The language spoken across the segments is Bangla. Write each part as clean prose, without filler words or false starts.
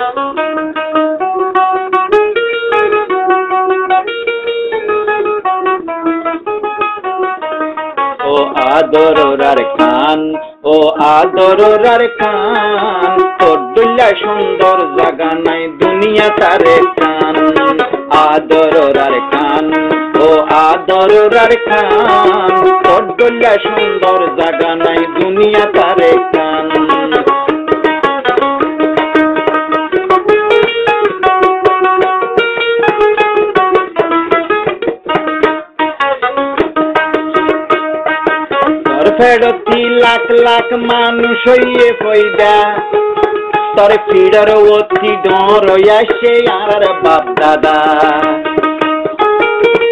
ও আদরার খান, ও আদরার খান, তোর দুল্লা সুন্দর জাগা নাই দুনিয়া তারে খান। আদরার খান, ও আদরার খান, তোর দুল্লা সুন্দর জাগা নাই দুনিয়া তারে খান। ফেরতি লাখ লাখ মানুষ হইয়ে পয়দা, তোর ফিডার অতি ডর আসে আর বাপ দাদা।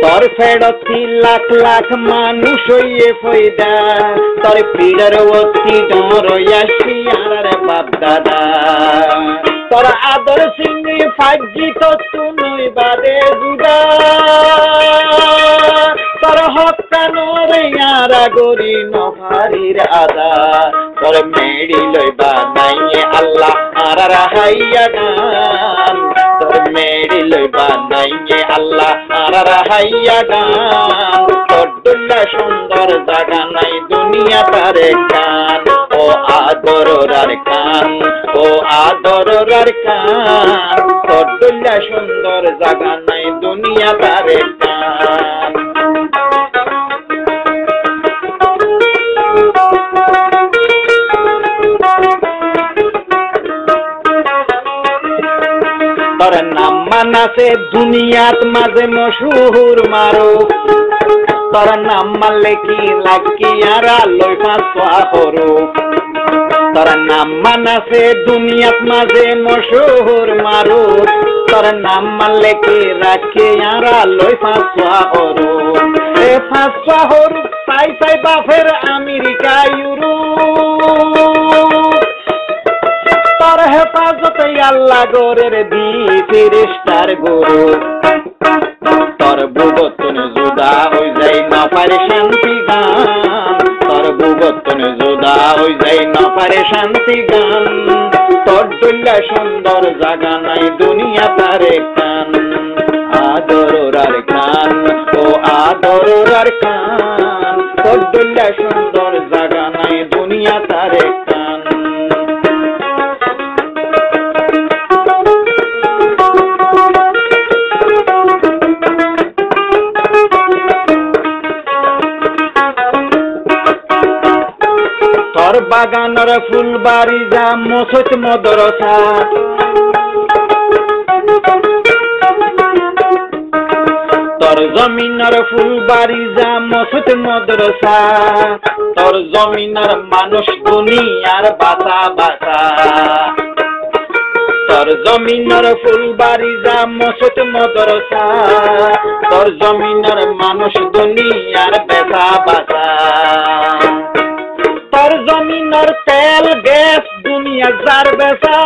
তোর ফেরতি লাখ লাখ মানুষ হইয়ে পয়দা, তোর ফিডার অতি ডর আসে আর বাপ দাদা। তোর আদর সিংহে ফাজি তো তুই বাদে জুদা, তোর হকানোরে ইয়ারা গরি নহারির আদা। তোর মেড়ি লইবা নাইয়ে আল্লাহ আর রাহাইয়া গান, তোর মেড়ি লইবা নাইয়ে আল্লাহ আর রাহাইয়া গান। তোর দুল্লা সুন্দর জাগা নাই দুনিয়া তারে কান। ও আদরার খান, ও আদরার খান, তোর দুল্লা সুন্দর জাগা নাই দুনিয়া তারে কান। তোর নাম মানাসে দুনিয়াত মাঝে মশহুর মারো, তোর নাম মারলে কি লাগি আর লই ফাঁসা হরো। তোর নাম মানাসে দুনিয়াত মাঝে মশহুর মারো, তোর নাম মারলে কি রাখি আর লই ফাঁসা হরো। এ ফাঁসা হরো পাই পাই বাফের আমেরিকা ইউরোপ, তোর হেফাজতে আল্লাহ গোরের দি ফেরেশতার গরু। তোর বুবতন জুদা হই যাই না পারে শান্তি গান, তোর বুবতন জুদা হই যাই না পারে শান্তি গান। তোর দুল্লা সুন্দর জাগা নাই দুনিয়া তারে কান। আদরার খান, ও আদরার খান, তোর দুল্লা সুন্দর জাগা নাই দুনিয়া তারে কান। তোর বাগানের ফুলবাড়ি যা মসজিদ মদরসা, তোর জমিনের ফুলবাড়ি যা মসজিদ মদরসা। তোর জমিনের মানুষ দুনিয়ার বাসা বাসা, তোর জমিনের ফুলবাড়ি যা মসজিদ মদরসা। তোর জমিনের মানুষ দুনিয়ার বেসা বাসা। তোর জমিনের তেল গ্যাস দুনিয়া যার বেসা,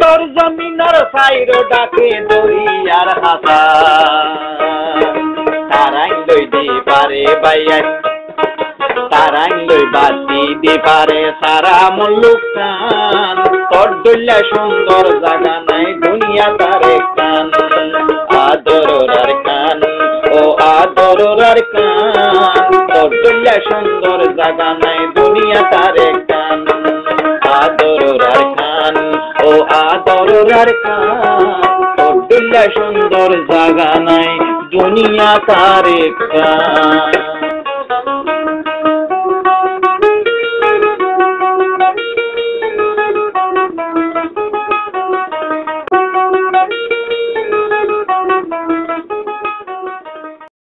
তোর জমিনের সাইরো ডাকে দরিয়ার হাসা। তারাই লই দি পারে বাইয়া, তারাই লই বাতি দি পারে সারা মুলুক কান। তোর দুল্লা সুন্দর জাগা নাই দুনিয়া তারে কান। আদরার খান, ও আদরার খান, তোর দুল্লা সুন্দর জাগা নাই দুনিয়া তারে কান। আদরার খান, ও আদরার খান, তোর দুল্লা সুন্দর জাগা নাই দুনিয়া তারে কান।